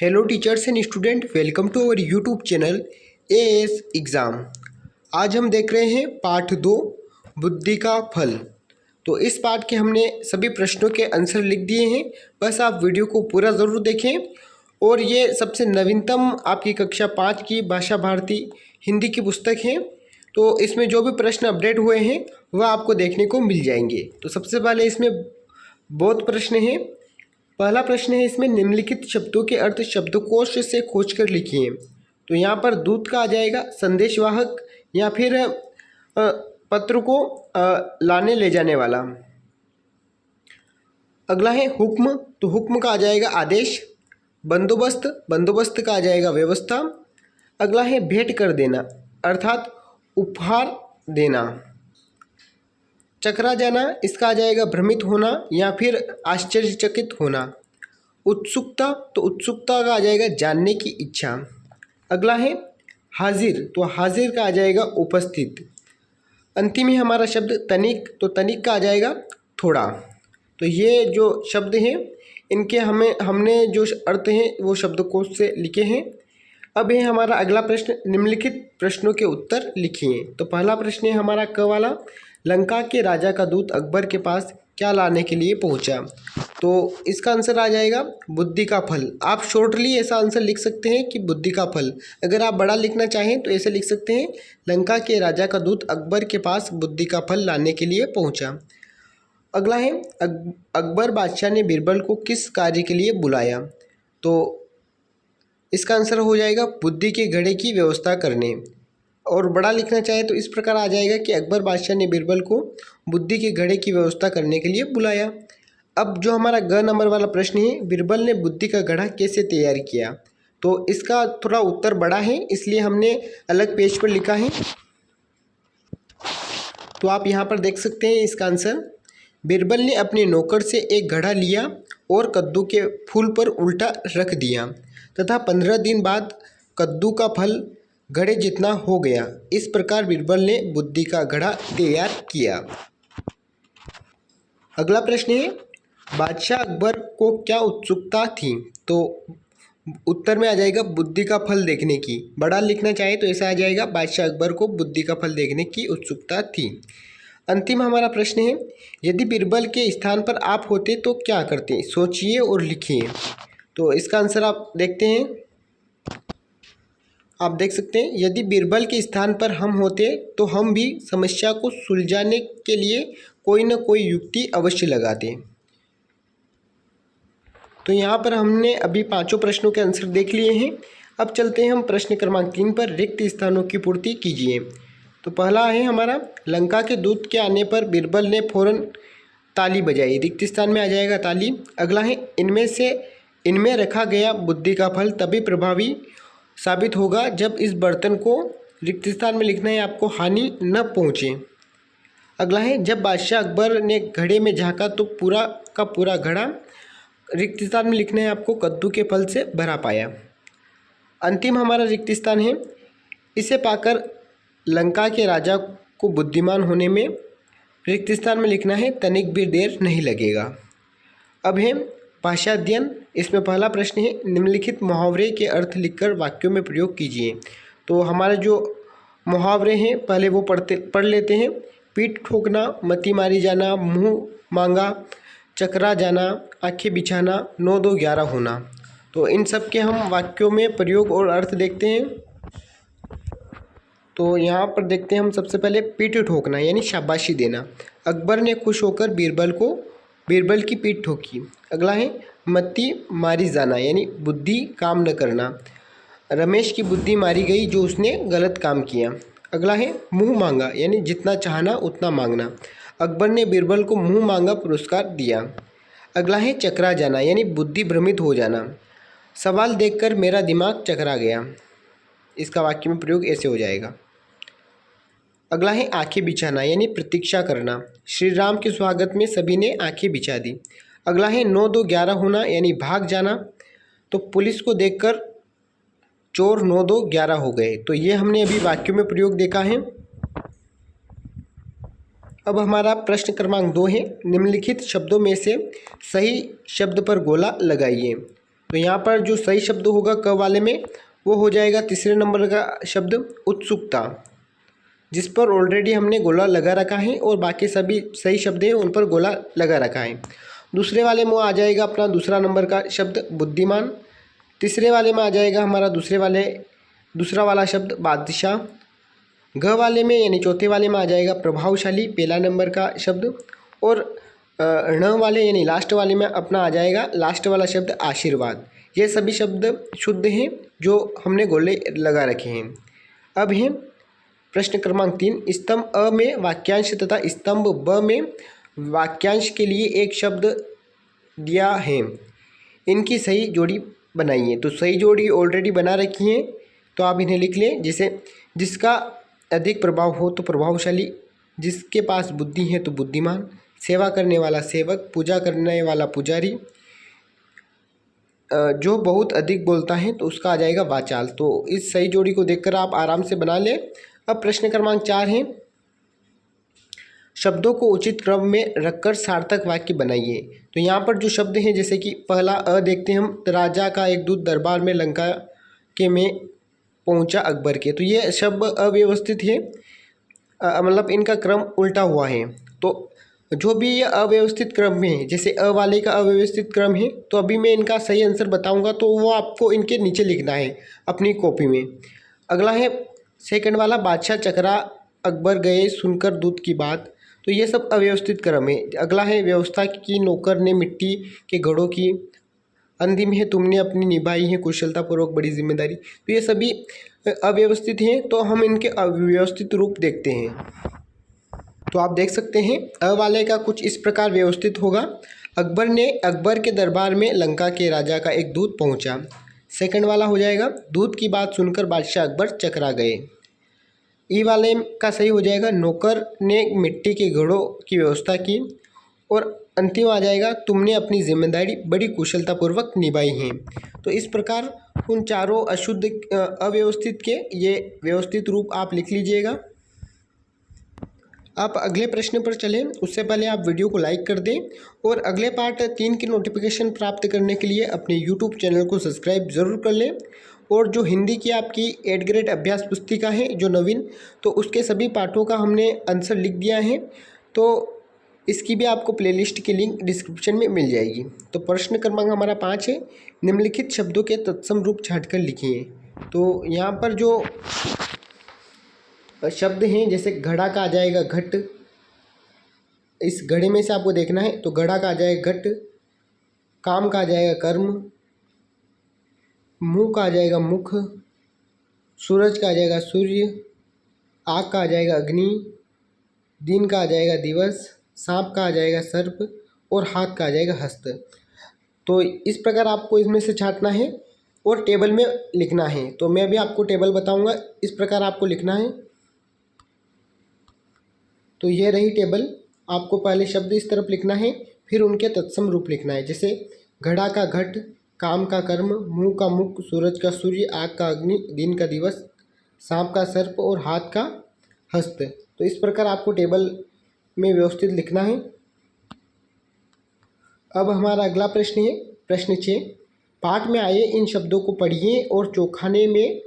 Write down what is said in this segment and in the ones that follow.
Hello teachers and student, welcome to our YouTube channel AS exam. आज हम देख रहे हैं पाठ 2 बुद्धि का फल। तो इस पाठ के हमने सभी प्रश्नों के आंसर लिख दिए हैं, बस आप वीडियो को पूरा ज़रूर देखें। और ये सबसे नवीनतम आपकी कक्षा 5 की भाषा भारती हिंदी की पुस्तक है, तो इसमें जो भी प्रश्न अपडेट हुए हैं वह आपको देखने को मिल जाएंगे। तो सबसे पहले इसमें बहुत प्रश्न हैं। पहला प्रश्न है इसमें, निम्नलिखित शब्दों के अर्थ शब्दकोश से खोजकर लिखिए। तो यहाँ पर दूत का आ जाएगा संदेशवाहक या फिर पत्र को लाने ले जाने वाला। अगला है हुक्म, तो हुक्म का आ जाएगा आदेश। बंदोबस्त, बंदोबस्त का आ जाएगा व्यवस्था। अगला है भेंट कर देना अर्थात उपहार देना। चकरा जाना, इसका आ जाएगा भ्रमित होना या फिर आश्चर्यचकित होना। उत्सुकता, तो उत्सुकता का आ जाएगा जानने की इच्छा। अगला है हाजिर, तो हाजिर का आ जाएगा उपस्थित। अंतिम है हमारा शब्द तनिक, तो तनिक का आ जाएगा थोड़ा। तो ये जो शब्द हैं इनके हमने जो अर्थ हैं वो शब्दकोश से लिखे हैं। अब है हमारा अगला प्रश्न, निम्नलिखित प्रश्नों के उत्तर लिखिए। तो पहला प्रश्न है हमारा क वाला, लंका के राजा का दूत अकबर के पास क्या लाने के लिए पहुंचा। तो इसका आंसर आ जाएगा बुद्धि का फल। आप शॉर्टली ऐसा आंसर लिख सकते हैं कि बुद्धि का फल। अगर आप बड़ा लिखना चाहें तो ऐसे लिख सकते हैं, लंका के राजा का दूत अकबर के पास बुद्धि का फल लाने के लिए पहुंचा। अगला है अकबर बादशाह ने बीरबल को किस कार्य के लिए बुलाया। तो इसका आंसर हो जाएगा बुद्धि के घड़े की व्यवस्था करने। और बड़ा लिखना चाहे तो इस प्रकार आ जाएगा कि अकबर बादशाह ने बीरबल को बुद्धि के घड़े की व्यवस्था करने के लिए बुलाया। अब जो हमारा ग नंबर वाला प्रश्न है, बीरबल ने बुद्धि का घड़ा कैसे तैयार किया। तो इसका थोड़ा उत्तर बड़ा है, इसलिए हमने अलग पेज पर लिखा है। तो आप यहाँ पर देख सकते हैं इसका आंसर। बीरबल ने अपने नौकर से एक घड़ा लिया और कद्दू के फूल पर उल्टा रख दिया तथा 15 दिन बाद कद्दू का फल घड़े जितना हो गया। इस प्रकार बीरबल ने बुद्धि का घड़ा तैयार किया। अगला प्रश्न है, बादशाह अकबर को क्या उत्सुकता थी। तो उत्तर में आ जाएगा बुद्धि का फल देखने की। बड़ा लिखना चाहे तो ऐसा आ जाएगा, बादशाह अकबर को बुद्धि का फल देखने की उत्सुकता थी। अंतिम हमारा प्रश्न है, यदि बीरबल के स्थान पर आप होते तो क्या करते, सोचिए और लिखिए। तो इसका आंसर आप देखते हैं, आप देख सकते हैं, यदि बीरबल के स्थान पर हम होते तो हम भी समस्या को सुलझाने के लिए कोई न कोई युक्ति अवश्य लगाते। तो यहाँ पर हमने अभी 5 प्रश्नों के आंसर देख लिए हैं। अब चलते हैं हम प्रश्न क्रमांक 3 पर, रिक्त स्थानों की पूर्ति कीजिए। तो पहला है हमारा, लंका के दूत के आने पर बीरबल ने फौरन ताली बजाई। रिक्त स्थान में आ जाएगा ताली। अगला है, इनमें रखा गया बुद्धि का फल तभी प्रभावी साबित होगा जब इस बर्तन को, रिक्त स्थान में लिखना है आपको, हानि न पहुँचे। अगला है, जब बादशाह अकबर ने घड़े में झांका तो पूरा का पूरा घड़ा, रिक्त स्थान में लिखना है आपको, कद्दू के फल से भरा पाया। अंतिम हमारा रिक्त स्थान है, इसे पाकर लंका के राजा को बुद्धिमान होने में, रिक्त स्थान में लिखना है, तनिक भी देर नहीं लगेगा। अब है भाषा अध्ययन। इसमें पहला प्रश्न है, निम्नलिखित मुहावरे के अर्थ लिखकर वाक्यों में प्रयोग कीजिए। तो हमारे जो मुहावरे हैं पहले वो पढ़ लेते हैं। पीठ ठोकना, मती मारी जाना, मुंह मांगा, चकरा जाना, आंखें बिछाना, 9 2 11 होना। तो इन सब के हम वाक्यों में प्रयोग और अर्थ देखते हैं। तो यहाँ पर देखते हैं हम सबसे पहले, पीठ ठोकना यानी शाबाशी देना। अकबर ने खुश होकर बीरबल की पीठ ठोकी। अगला है, मत्ती मारी जाना यानी बुद्धि काम न करना। रमेश की बुद्धि मारी गई जो उसने गलत काम किया। अगला है, मुंह मांगा यानी जितना चाहना उतना मांगना। अकबर ने बीरबल को मुंह मांगा पुरस्कार दिया। अगला है, चकरा जाना यानी बुद्धि भ्रमित हो जाना। सवाल देखकर मेरा दिमाग चकरा गया। इसका वाक्य में प्रयोग ऐसे हो जाएगा। अगला है, आंखें बिछाना यानी प्रतीक्षा करना। श्री राम के स्वागत में सभी ने आंखें बिछा दी। अगला है, 9 2 11 होना यानी भाग जाना। तो पुलिस को देखकर चोर 9 2 11 हो गए। तो ये हमने अभी वाक्यों में प्रयोग देखा है। अब हमारा प्रश्न क्रमांक 2 है, निम्नलिखित शब्दों में से सही शब्द पर गोला लगाइए। तो यहाँ पर जो सही शब्द होगा क वाले में वो हो जाएगा तीसरे नंबर का शब्द उत्सुकता, जिस पर ऑलरेडी हमने गोला लगा रखा है और बाकी सभी सही शब्द हैं उन पर गोला लगा रखा है। दूसरे वाले में आ जाएगा अपना दूसरा नंबर का शब्द बुद्धिमान। तीसरे वाले में आ जाएगा हमारा दूसरा वाला शब्द बादशाह। घ वाले में यानी चौथे वाले में आ जाएगा प्रभावशाली, पहला नंबर का शब्द। और ण वाले यानी लास्ट वाले में अपना आ जाएगा लास्ट वाला शब्द आशीर्वाद। ये सभी शब्द शुद्ध हैं जो हमने गोले लगा रखे हैं। अब है प्रश्न क्रमांक 3, स्तंभ अ में वाक्यांश तथा स्तंभ ब में वाक्यांश के लिए एक शब्द दिया है, इनकी सही जोड़ी बनाइए। तो सही जोड़ी ऑलरेडी बना रखी है तो आप इन्हें लिख लें। जैसे जिसका अधिक प्रभाव हो तो प्रभावशाली, जिसके पास बुद्धि है तो बुद्धिमान, सेवा करने वाला सेवक, पूजा करने वाला पुजारी, जो बहुत अधिक बोलता है तो उसका आ जाएगा वाचाल। तो इस सही जोड़ी को देखकर आप आराम से बना लें। अब प्रश्न क्रमांक 4 है, शब्दों को उचित क्रम में रखकर सार्थक वाक्य बनाइए। तो यहाँ पर जो शब्द हैं जैसे कि पहला अ देखते हैं हम, राजा का एक दूत दरबार में लंका के में पहुँचा अकबर के। तो ये शब्द अव्यवस्थित है, मतलब इनका क्रम उल्टा हुआ है। तो जो भी ये अव्यवस्थित क्रम में है, जैसे अ वाले का अव्यवस्थित क्रम है, तो अभी मैं इनका सही आंसर बताऊंगा तो वो आपको इनके नीचे लिखना है अपनी कॉपी में। अगला है सेकंड वाला, बादशाह चकरा अकबर गए सुनकर दूत की बात। तो ये सब अव्यवस्थित क्रम है। अगला है व्यवस्था की, नौकर ने मिट्टी के घड़ों की। अंतिम है तुमने अपनी निभाई है कुशलतापूर्वक बड़ी जिम्मेदारी। तो ये सभी अव्यवस्थित हैं, तो हम इनके अव्यवस्थित रूप देखते हैं। तो आप देख सकते हैं अ वाले का कुछ इस प्रकार व्यवस्थित होगा, अकबर के दरबार में लंका के राजा का एक दूत पहुंचा। सेकंड वाला हो जाएगा, दूत की बात सुनकर बादशाह अकबर चकरा गए। ई वाले का सही हो जाएगा, नौकर ने मिट्टी के घड़ों की व्यवस्था की। और अंतिम आ जाएगा, तुमने अपनी जिम्मेदारी बड़ी कुशलतापूर्वक निभाई है। तो इस प्रकार उन चारों अशुद्ध अव्यवस्थित के ये व्यवस्थित रूप आप लिख लीजिएगा। आप अगले प्रश्न पर चलें उससे पहले आप वीडियो को लाइक कर दें और अगले पार्ट 3 की नोटिफिकेशन प्राप्त करने के लिए अपने यूट्यूब चैनल को सब्सक्राइब ज़रूर कर लें। और जो हिंदी की आपकी 8 ग्रेड अभ्यास पुस्तिका है जो नवीन, तो उसके सभी पाठों का हमने आंसर लिख दिया है, तो इसकी भी आपको प्लेलिस्ट की लिंक डिस्क्रिप्शन में मिल जाएगी। तो प्रश्न क्रमांक हमारा 5 है, निम्नलिखित शब्दों के तत्सम रूप छाँट कर लिखिए। तो यहाँ पर जो शब्द हैं जैसे घड़ा का आ जाएगा घट, इस घड़े में से आपको देखना है। तो घड़ा का आ जाएगा घट, काम का आ जाएगा कर्म, मुंह का आ जाएगा मुख, सूरज का आ जाएगा सूर्य, आग का आ जाएगा अग्नि, दिन का आ जाएगा दिवस, सांप का आ जाएगा सर्प और हाथ का आ जाएगा हस्त। तो इस प्रकार आपको इसमें से छांटना है और टेबल में लिखना है। तो मैं भी आपको टेबल बताऊंगा, इस प्रकार आपको लिखना है। तो ये रही टेबल, आपको पहले शब्द इस तरफ लिखना है, फिर उनके तत्सम रूप लिखना है। जैसे घड़ा का घट, काम का कर्म, मुंह का मुख, सूरज का सूर्य, आग का अग्नि, दिन का दिवस, सांप का सर्प और हाथ का हस्त। तो इस प्रकार आपको टेबल में व्यवस्थित लिखना है। अब हमारा अगला प्रश्न है प्रश्न 6, पाठ में आए इन शब्दों को पढ़िए और चौखाने में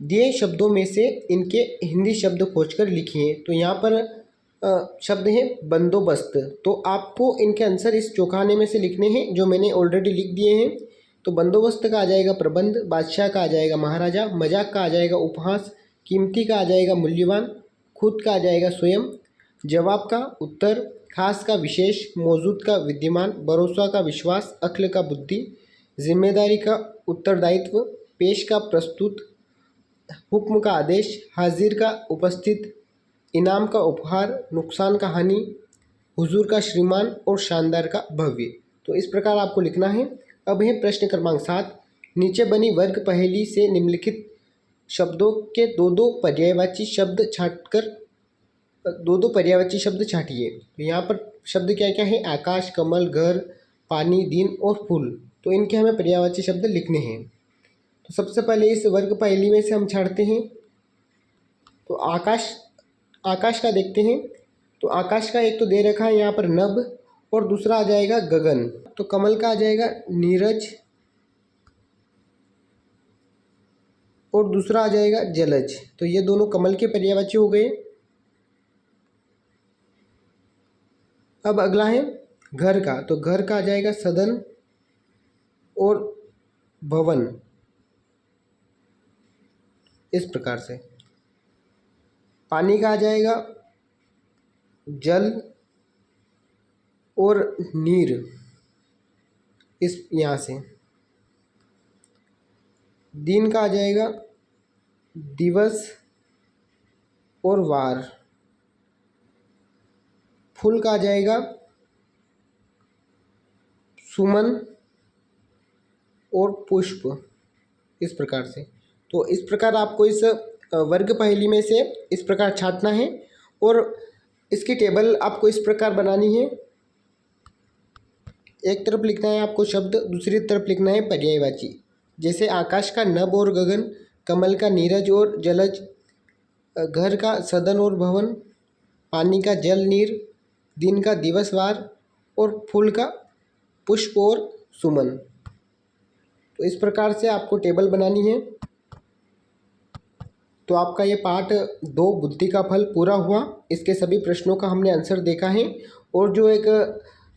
दिए शब्दों में से इनके हिंदी शब्द खोजकर लिखिए। तो यहाँ पर शब्द है बंदोबस्त। तो आपको इनके आंसर इस चौखाने में से लिखने हैं जो मैंने ऑलरेडी लिख दिए हैं। तो बंदोबस्त का आ जाएगा प्रबंध, बादशाह का आ जाएगा महाराजा, मजाक का आ जाएगा उपहास, कीमती का आ जाएगा मूल्यवान, खुद का आ जाएगा स्वयं, जवाब का उत्तर, खास का विशेष, मौजूद का विद्यमान, भरोसा का विश्वास, अक्ल का बुद्धि, जिम्मेदारी का उत्तरदायित्व, पेश का प्रस्तुत, हुक्म का आदेश, हाजिर का उपस्थित, इनाम का उपहार, नुकसान का हानि, हुजूर का श्रीमान और शानदार का भव्य। तो इस प्रकार आपको लिखना है। अब है प्रश्न क्रमांक 7, नीचे बनी वर्ग पहेली से निम्नलिखित शब्दों के दो पर्यायवाची शब्द छांटिए। तो यहाँ पर शब्द क्या क्या है, आकाश, कमल, घर, पानी, दिन और फूल। तो इनके हमें पर्यायवाची शब्द लिखने हैं। तो सबसे पहले इस वर्ग पहेली में से हम छांटते हैं। तो आकाश का देखते हैं। तो आकाश का एक तो दे रखा है यहाँ पर नभ और दूसरा आ जाएगा गगन। तो कमल का आ जाएगा नीरज, और दूसरा आ जाएगा जलज। तो ये दोनों कमल के पर्यायवाची हो गए। अब अगला है घर का, तो घर का आ जाएगा सदन और भवन, इस प्रकार से। पानी का आ जाएगा जल और नीर, इस यहाँ से। दिन का आ जाएगा दिवस और वार। फूल का आ जाएगा सुमन और पुष्प, इस प्रकार से। तो इस प्रकार आपको इस वर्ग पहेली में से इस प्रकार छांटना है और इसकी टेबल आपको इस प्रकार बनानी है। एक तरफ लिखना है आपको शब्द, दूसरी तरफ लिखना है पर्यायवाची। जैसे आकाश का नभ और गगन, कमल का नीरज और जलज, घर का सदन और भवन, पानी का जल नीर, दिन का दिवस वार और फूल का पुष्प और सुमन। तो इस प्रकार से आपको टेबल बनानी है। तो आपका ये पार्ट 2 बुद्धि का फल पूरा हुआ। इसके सभी प्रश्नों का हमने आंसर देखा है। और जो एक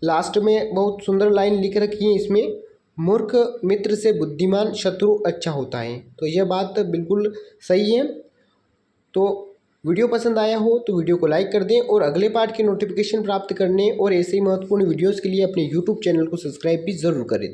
लास्ट में बहुत सुंदर लाइन लिख रखी है इसमें, मूर्ख मित्र से बुद्धिमान शत्रु अच्छा होता है। तो यह बात बिल्कुल सही है। तो वीडियो पसंद आया हो तो वीडियो को लाइक कर दें और अगले पार्ट के नोटिफिकेशन प्राप्त करने और ऐसे ही महत्वपूर्ण वीडियोज़ के लिए अपने यूट्यूब चैनल को सब्सक्राइब भी ज़रूर करें।